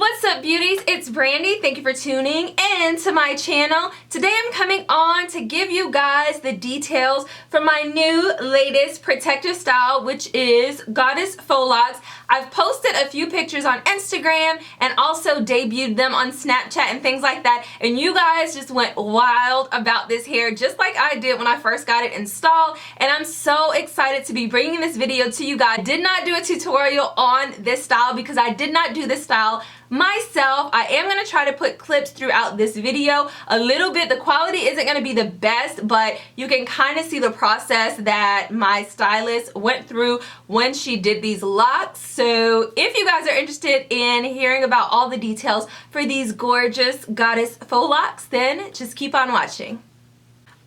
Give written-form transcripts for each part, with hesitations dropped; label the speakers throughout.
Speaker 1: What's up, beauties? It's Brandi. Thank you for tuning in to my channel. Today I'm coming on to give you guys the details for my new latest protective style, which is Goddess Faux Locs. I've posted a few pictures on Instagram and also debuted them on Snapchat and things like that, and you guys just went wild about this hair just like I did when I first got it installed, and I'm so excited to be bringing this video to you guys. I did not do a tutorial on this style because I did not do this style myself. I am going to try to put clips throughout this video a little bit. The quality isn't going to be the best, but you can kind of see the process that my stylist went through when she did these locks. So if you guys are interested in hearing about all the details for these gorgeous Goddess Faux Locs, then just keep on watching.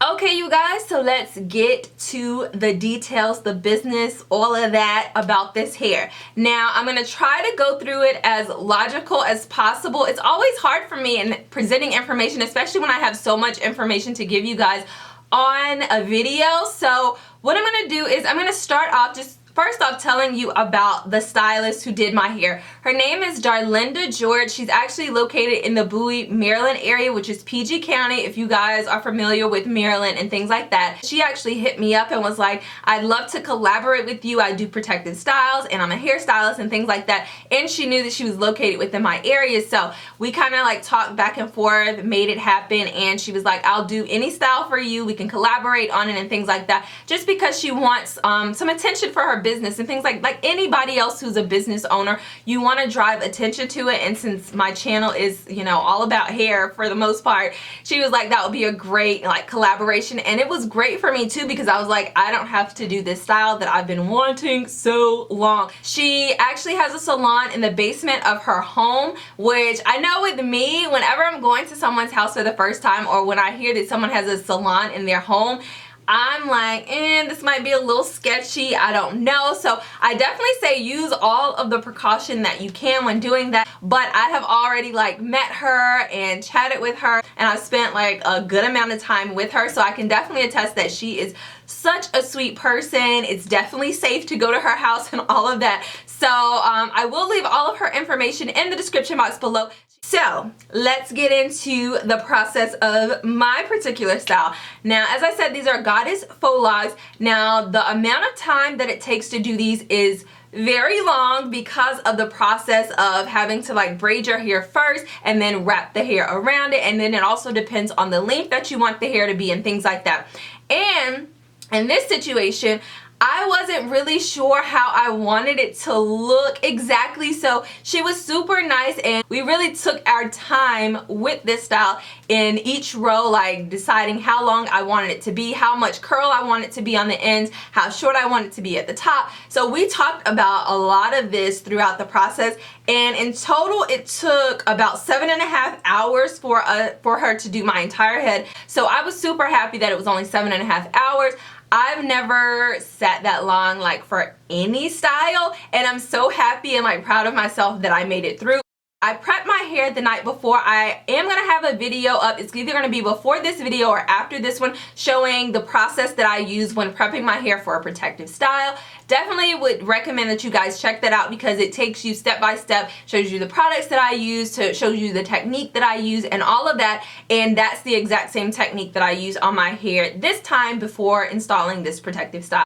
Speaker 1: Okay, you guys, so let's get to the details, the business, all of that about this hair. Now, I'm going to try to go through it as logical as possible. It's always hard for me in presenting information, especially when I have so much information to give you guys on a video. So what I'm going to do is I'm going to start off just first off telling you about the stylist who did my hair. Her name is Darlynda George. She's actually located in the Bowie, Maryland area, which is PG County, if you guys are familiar with Maryland and things like that. She actually hit me up and was like, I'd love to collaborate with you. I do protective styles and I'm a hairstylist and things like that. And she knew that she was located within my area. So we kind of like talked back and forth, made it happen. And she was like, I'll do any style for you. We can collaborate on it and things like that. Just because she wants some attention for her business and things like anybody else who's a business owner, you want to drive attention to it. And since my channel is, you know, all about hair for the most part, she was like, that would be a great like collaboration. And it was great for me too, because I was like, I don't have to do this style that I've been wanting so long. She actually has a salon in the basement of her home, which I know with me, whenever I'm going to someone's house for the first time, or when I hear that someone has a salon in their home, I'm like, this might be a little sketchy. I don't know. So I definitely say use all of the precaution that you can when doing that. But I have already like met her and chatted with her, and I've spent like a good amount of time with her. So I can definitely attest that she is such a sweet person. It's definitely safe to go to her house and all of that. So I will leave all of her information in the description box below. So let's get into the process of my particular style. Now, as I said, these are Goddess Faux Locs. Now, the amount of time that it takes to do these is very long because of the process of having to like braid your hair first and then wrap the hair around it. And then it also depends on the length that you want the hair to be and things like that. And in this situation, I wasn't really sure how I wanted it to look exactly, so she was super nice and we really took our time with this style in each row, like deciding how long I wanted it to be, how much curl I want it to be on the ends, how short I want it to be at the top. So we talked about a lot of this throughout the process, and in total it took about 7.5 hours for her to do my entire head. So I was super happy that it was only 7.5 hours. I've never sat that long like for any style, and I'm so happy and like proud of myself that I made it through. I prepped my hair the night before. I am going to have a video up. It's either going to be before this video or after this one, showing the process that I use when prepping my hair for a protective style. Definitely would recommend that you guys check that out because it takes you step by step, shows you the products that I use, shows you the technique that I use and all of that. And that's the exact same technique that I use on my hair this time before installing this protective style.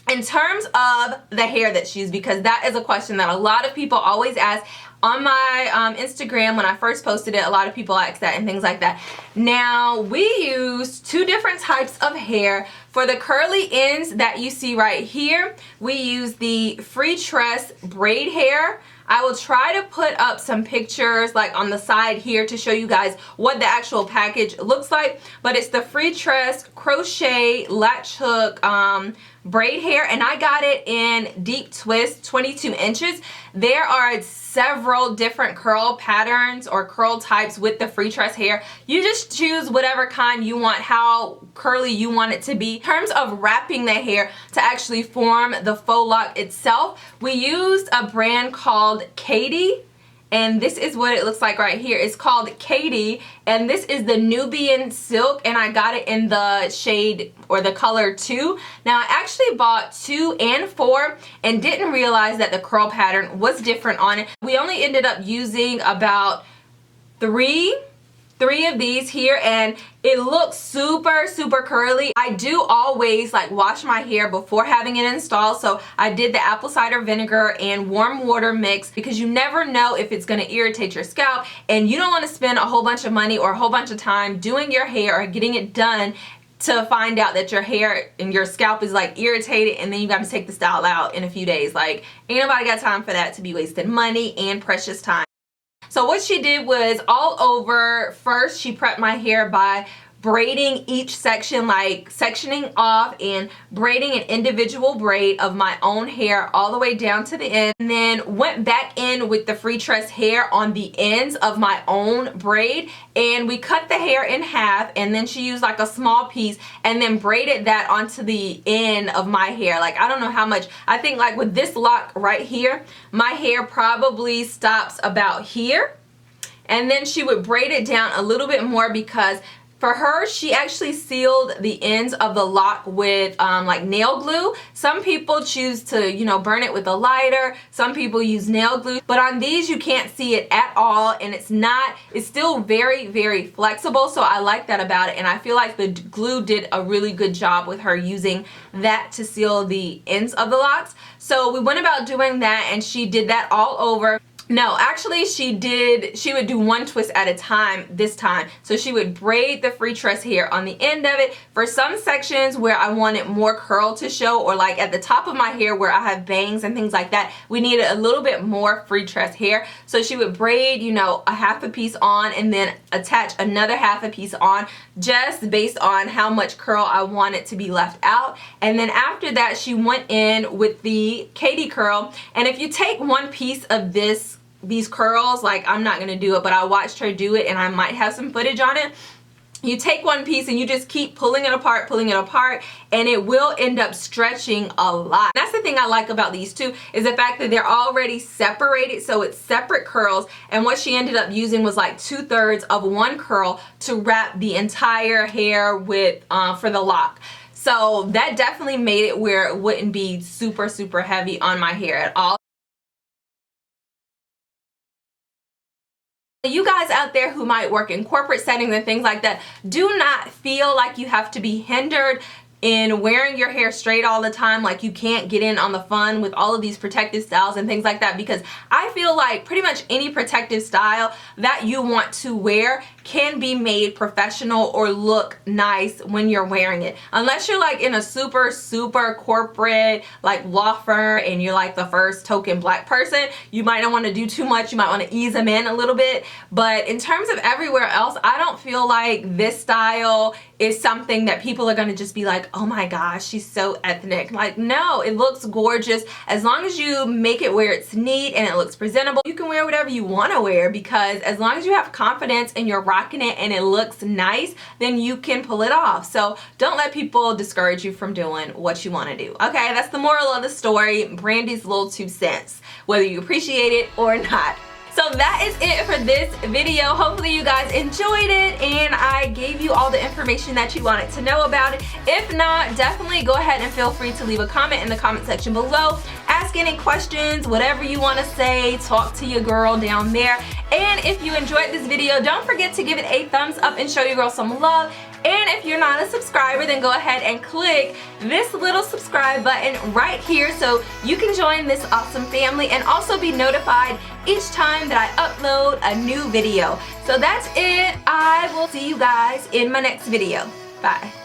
Speaker 1: In terms of the hair that's used, because that is a question that a lot of people always ask on my Instagram. When I first posted it, a lot of people ask that and things like that. Now, we use two different types of hair. For the curly ends that you see right here, we use the Freetress Braid hair. I will try to put up some pictures like on the side here to show you guys what the actual package looks like, but it's the Freetress crochet latch hook braid hair, and I got it in deep twist 22 inches. There are several different curl patterns or curl types with the Freetress hair. You just choose whatever kind you want, how curly you want it to be. In terms of wrapping the hair to actually form the faux loc itself, we used a brand called Kadi, and this is what it looks like right here. It's called Kadi, and this is the Nubian Silk, and I got it in the shade or the color 2. Now I actually bought 2 and 4 and didn't realize that the curl pattern was different on it. We only ended up using about three of these here, and it looks super curly. I do always like wash my hair before having it installed, so I did the apple cider vinegar and warm water mix because you never know if it's going to irritate your scalp, and you don't want to spend a whole bunch of money or a whole bunch of time doing your hair or getting it done to find out that your hair and your scalp is like irritated, and then you got to take the style out in a few days. Like, ain't nobody got time for that, to be wasting money and precious time. So what she did was all over, first she prepped my hair by braiding each section, like sectioning off and braiding an individual braid of my own hair all the way down to the end, and then went back in with the Freetress hair on the ends of my own braid, and we cut the hair in half, and then she used like a small piece and then braided that onto the end of my hair. Like, I don't know how much, I think like with this lock right here, my hair probably stops about here, and then she would braid it down a little bit more because for her, she actually sealed the ends of the lock with like nail glue. Some people choose to, you know, burn it with a lighter. Some people use nail glue. But on these, you can't see it at all. And it's still very flexible. So I like that about it. And I feel like the glue did a really good job with her using that to seal the ends of the locks. So we went about doing that, and she did that all over. No, actually she would do one twist at a time this time. So she would braid the Freetress hair on the end of it. For some sections where I wanted more curl to show, or like at the top of my hair where I have bangs and things like that, we needed a little bit more Freetress hair. So she would braid, you know, a half a piece on and then attach another half a piece on, just based on how much curl I wanted to be left out. And then after that, she went in with the Kadi curl. And if you take one piece of these curls, like, I'm not gonna do it, but I watched her do it and I might have some footage on it. You take one piece and you just keep pulling it apart, and it will end up stretching a lot. That's the thing I like about these two, is the fact that they're already separated, so it's separate curls. And what she ended up using was like 2/3 of one curl to wrap the entire hair with for the lock. So that definitely made it where it wouldn't be super heavy on my hair at all. You guys out there who might work in corporate settings and things like that, do not feel like you have to be hindered in wearing your hair straight all the time, like you can't get in on the fun with all of these protective styles and things like that, because I feel like pretty much any protective style that you want to wear can be made professional or look nice when you're wearing it. Unless you're like in a super corporate like law firm and you're like the first token black person, you might not want to do too much. You might want to ease them in a little bit. But in terms of everywhere else, I don't feel like this style is something that people are going to just be like, oh my gosh, she's so ethnic. Like, no, it looks gorgeous. As long as you make it where it's neat and it looks presentable, you can wear whatever you want to wear, because as long as you have confidence and you're rocking it and it looks nice, then you can pull it off. So don't let people discourage you from doing what you want to do. Okay, that's the moral of the story. Brandi's little 2 cents, whether you appreciate it or not. So that is it for this video. Hopefully you guys enjoyed it and I gave you all the information that you wanted to know about it. If not, definitely go ahead and feel free to leave a comment in the comment section below. Ask any questions, whatever you want to say, talk to your girl down there. And if you enjoyed this video, don't forget to give it a thumbs up and show your girl some love. And if you're not a subscriber, then go ahead and click this little subscribe button right here so you can join this awesome family and also be notified each time that I upload a new video. So that's it. I will see you guys in my next video. Bye.